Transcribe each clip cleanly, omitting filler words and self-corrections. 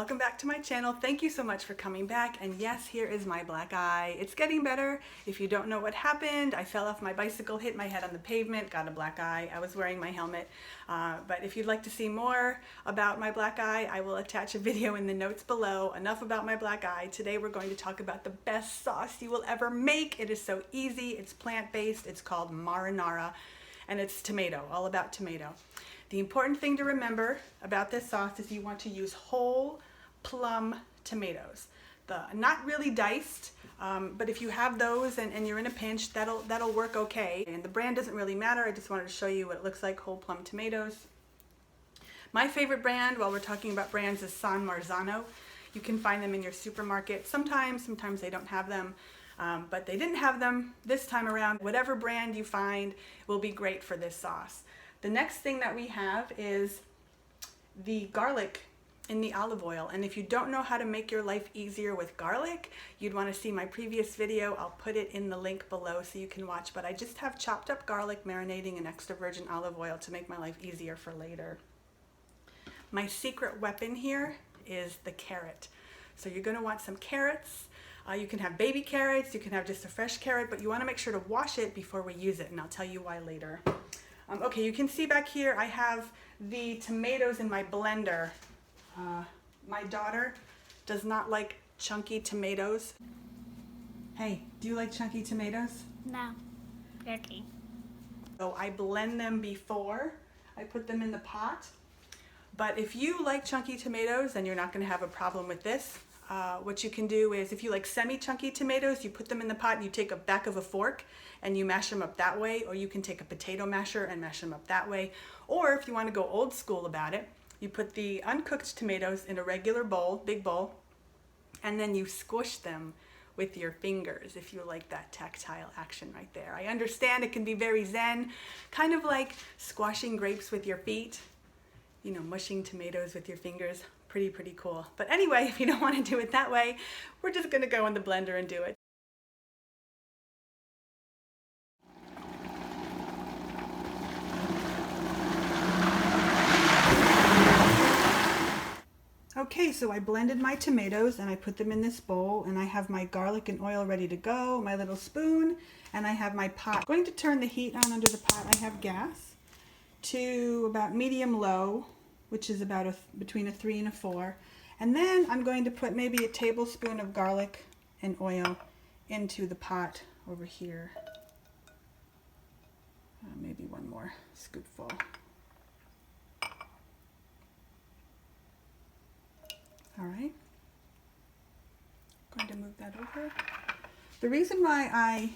welcome back to my channel. Thank you so much for coming back. And yes, here is my black eye. It's getting better. If you don't know what happened, I fell off my bicycle, hit my head on the pavement, got a black eye. I was wearing my helmet. But if you'd like to see more about my black eye, I will attach a video in the notes below. Enough about my black eye. Today we're going to talk about the best sauce you will ever make. It is so easy. It's plant-based. It's called marinara, and it's tomato, all about tomato. The important thing to remember about this sauce is you want to use whole plum tomatoes. Not really diced, but if you have those and you're in a pinch, that'll work okay. And the brand doesn't really matter. I just wanted to show you what it looks like, whole plum tomatoes. My favorite brand, while we're talking about brands, is San Marzano. You can find them in your supermarket. Sometimes they don't have them, but they didn't have them this time around. Whatever brand you find will be great for this sauce. The next thing that we have is the garlic in the olive oil. And if you don't know how to make your life easier with garlic, you'd want to see my previous video. I'll put it in the link below so you can watch. But I just have chopped up garlic marinating in extra virgin olive oil to make my life easier for later. My secret weapon here is the carrot. So you're going to want some carrots. You can have baby carrots, you can have just a fresh carrot, but you want to make sure to wash it before we use it, and I'll tell you why later. Okay, you can see back here I have the tomatoes in my blender. My daughter does not like chunky tomatoes. Hey, do you like chunky tomatoes? No. Okay. So I blend them before I put them in the pot. But if you like chunky tomatoes, then you're not going to have a problem with this. What you can do is, if you like semi-chunky tomatoes, you put them in the pot and you take a back of a fork and you mash them up that way, or you can take a potato masher and mash them up that way. Or if you want to go old school about it, you put the uncooked tomatoes in a regular bowl, big bowl, and then you squish them with your fingers if you like that tactile action right there. I understand it can be very zen, kind of like squashing grapes with your feet, you know, mushing tomatoes with your fingers. Pretty cool. But anyway, if you don't want to do it that way, we're just going to go in the blender and do it. Okay, so I blended my tomatoes and I put them in this bowl, and I have my garlic and oil ready to go, my little spoon, and I have my pot. I'm going to turn the heat on under the pot. I have gas to about medium low, which is about between a 3 and a 4. And then I'm going to put maybe a tablespoon of garlic and oil into the pot over here. Maybe one more scoopful. All right. I'm going to move that over. The reason why I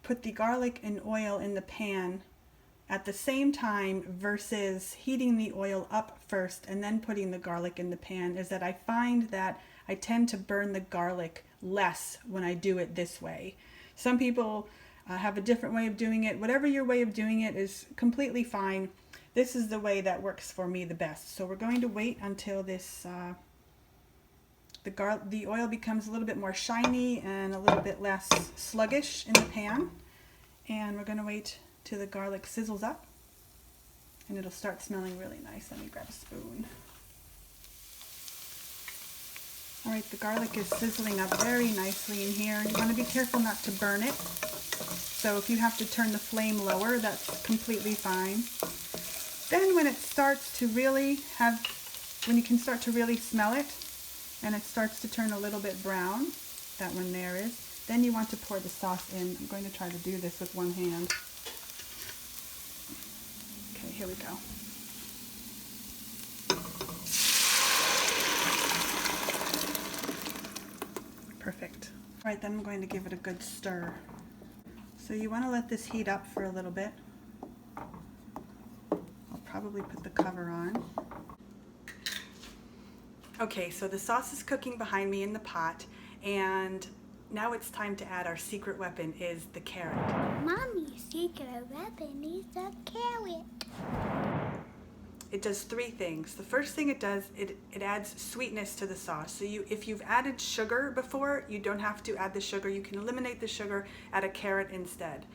put the garlic and oil in the pan at the same time versus heating the oil up first and then putting the garlic in the pan is that I find that I tend to burn the garlic less when I do it this way. Some people have a different way of doing it. Whatever your way of doing it is completely fine. This is the way that works for me the best. So we're going to wait until this the oil becomes a little bit more shiny and a little bit less sluggish in the pan, and we're going to wait till the garlic sizzles up and it'll start smelling really nice. Let me grab a spoon. All right, the garlic is sizzling up very nicely in here. You want to be careful not to burn it. So if you have to turn the flame lower, that's completely fine. Then when it starts to really when you can start to really smell it and it starts to turn a little bit brown, that one there is, then you want to pour the sauce in. I'm going to try to do this with one hand. Okay, here we go. Perfect. All right, then I'm going to give it a good stir. So you want to let this heat up for a little bit. I'll probably put the cover on. Okay, so the sauce is cooking behind me in the pot, and now it's time to add our secret weapon, is the carrot. Mommy's secret weapon is the carrot. It does 3 things. The first thing it does, it adds sweetness to the sauce. So if you've added sugar before, you don't have to add the sugar. You can eliminate the sugar, add a carrot instead.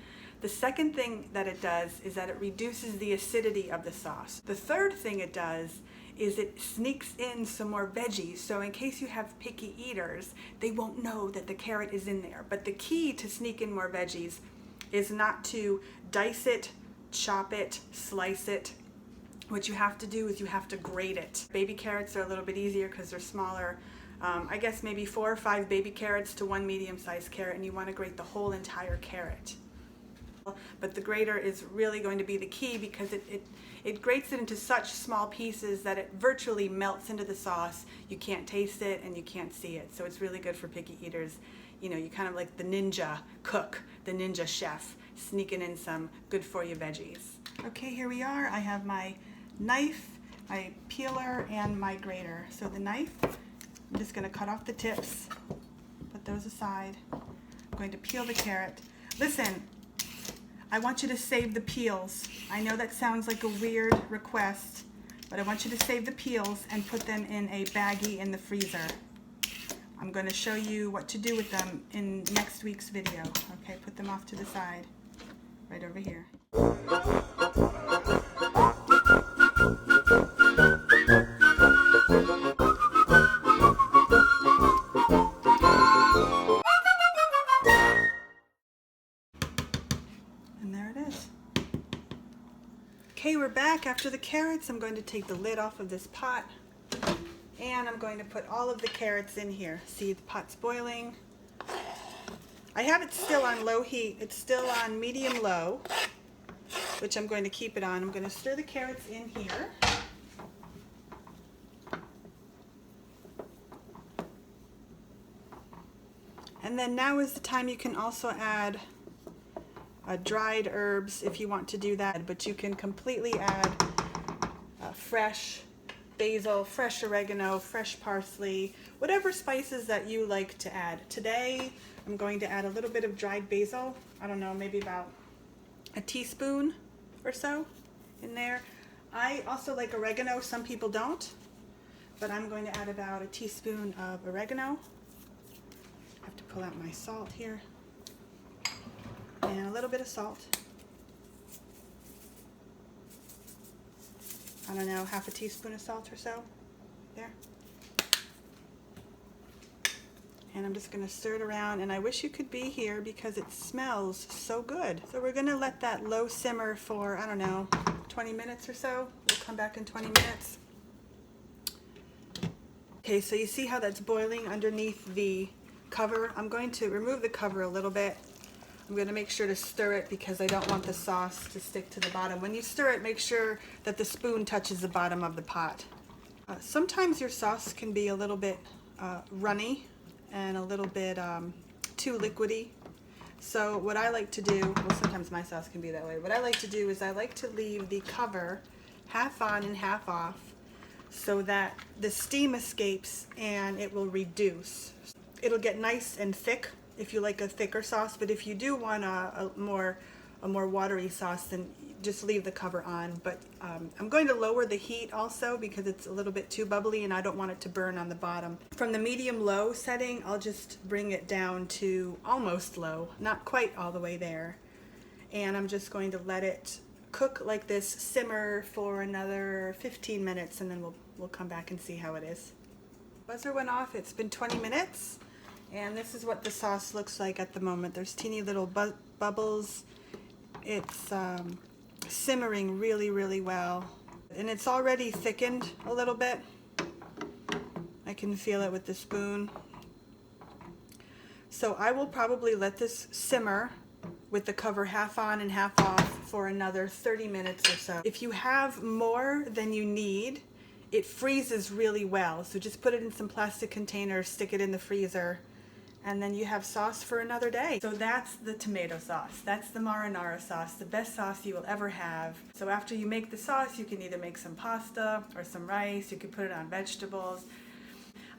The second thing that it does is that it reduces the acidity of the sauce. The third thing it does is it sneaks in some more veggies. So in case you have picky eaters, they won't know that the carrot is in there. But the key to sneak in more veggies is not to dice it, chop it, slice it. What you have to do is you have to grate it. Baby carrots are a little bit easier because they're smaller. I guess maybe 4 or 5 baby carrots to 1 medium-sized carrot, and you want to grate the whole entire carrot. But the grater is really going to be the key because it grates it into such small pieces that it virtually melts into the sauce. You can't taste it and you can't see it. So it's really good for picky eaters. You know, you kind of like the ninja cook, the ninja chef, sneaking in some good for you veggies. Okay, here we are. I have my knife, my peeler, and my grater. So the knife, I'm just going to cut off the tips, put those aside. I'm going to peel the carrot. Listen, I want you to save the peels. I know that sounds like a weird request, but I want you to save the peels and put them in a baggie in the freezer. I'm going to show you what to do with them in next week's video. Okay, put them off to the side, right over here. And there it is. Okay, we're back after the carrots. I'm going to take the lid off of this pot and I'm going to put all of the carrots in here. See, the pot's boiling. I have it still on low heat. It's still on medium low, which I'm going to keep it on. I'm going to stir the carrots in here. And then now is the time you can also add dried herbs if you want to do that, but you can completely add fresh basil, fresh oregano, fresh parsley, whatever spices that you like to add. Today I'm going to add a little bit of dried basil. I don't know, maybe about a teaspoon or so in there. I also like oregano. Some people don't, but I'm going to add about a teaspoon of oregano. I have to pull out my salt here. And a little bit of salt. I don't know, half a teaspoon of salt or so. There. And I'm just going to stir it around, and I wish you could be here because it smells so good. So we're going to let that low simmer for, I don't know, 20 minutes or so. We'll come back in 20 minutes. Okay, so you see how that's boiling underneath the cover? I'm going to remove the cover a little bit. I'm going to make sure to stir it because I don't want the sauce to stick to the bottom. When you stir it, make sure that the spoon touches the bottom of the pot. Sometimes your sauce can be a little bit runny and a little bit too liquidy. So what I like to do, well, sometimes my sauce can be that way. What I like to do is I like to leave the cover half on and half off so that the steam escapes and it will reduce. It'll get nice and thick if you like a thicker sauce, but if you do want a more watery sauce, then just leave the cover on. But I'm going to lower the heat also because it's a little bit too bubbly and I don't want it to burn on the bottom. From the medium-low setting, I'll just bring it down to almost low, not quite all the way there. And I'm just going to let it cook like this, simmer for another 15 minutes, and then we'll come back and see how it is. Buzzer went off. It's been 20 minutes. And this is what the sauce looks like at the moment. There's teeny little bubbles. It's simmering really, really well. And it's already thickened a little bit. I can feel it with the spoon. So I will probably let this simmer with the cover half on and half off for another 30 minutes or so. If you have more than you need, it freezes really well. So just put it in some plastic containers, stick it in the freezer, and then you have sauce for another day. So that's the tomato sauce. That's the marinara sauce, the best sauce you will ever have. So after you make the sauce, you can either make some pasta or some rice. You can put it on vegetables.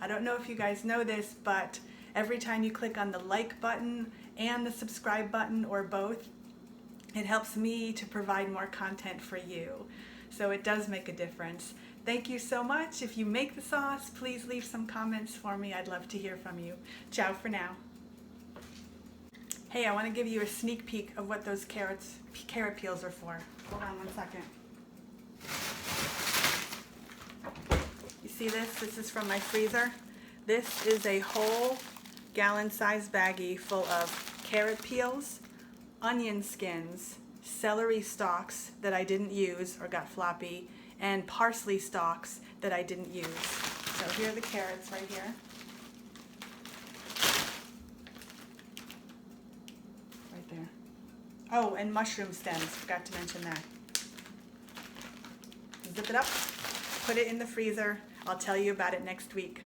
I don't know if you guys know this, but every time you click on the like button and the subscribe button, or both, it helps me to provide more content for you. So it does make a difference. Thank you so much. If you make the sauce, please leave some comments for me. I'd love to hear from you. Ciao for now. Hey, I want to give you a sneak peek of what those carrot peels are for. Hold on one second. see this? This is from my freezer. This is a whole gallon-sized baggie full of carrot peels, onion skins, celery stalks that I didn't use or got floppy, and parsley stalks that I didn't use. So here are the carrots right here. Right there. Oh, and mushroom stems, forgot to mention that. Zip it up, put it in the freezer. I'll tell you about it next week.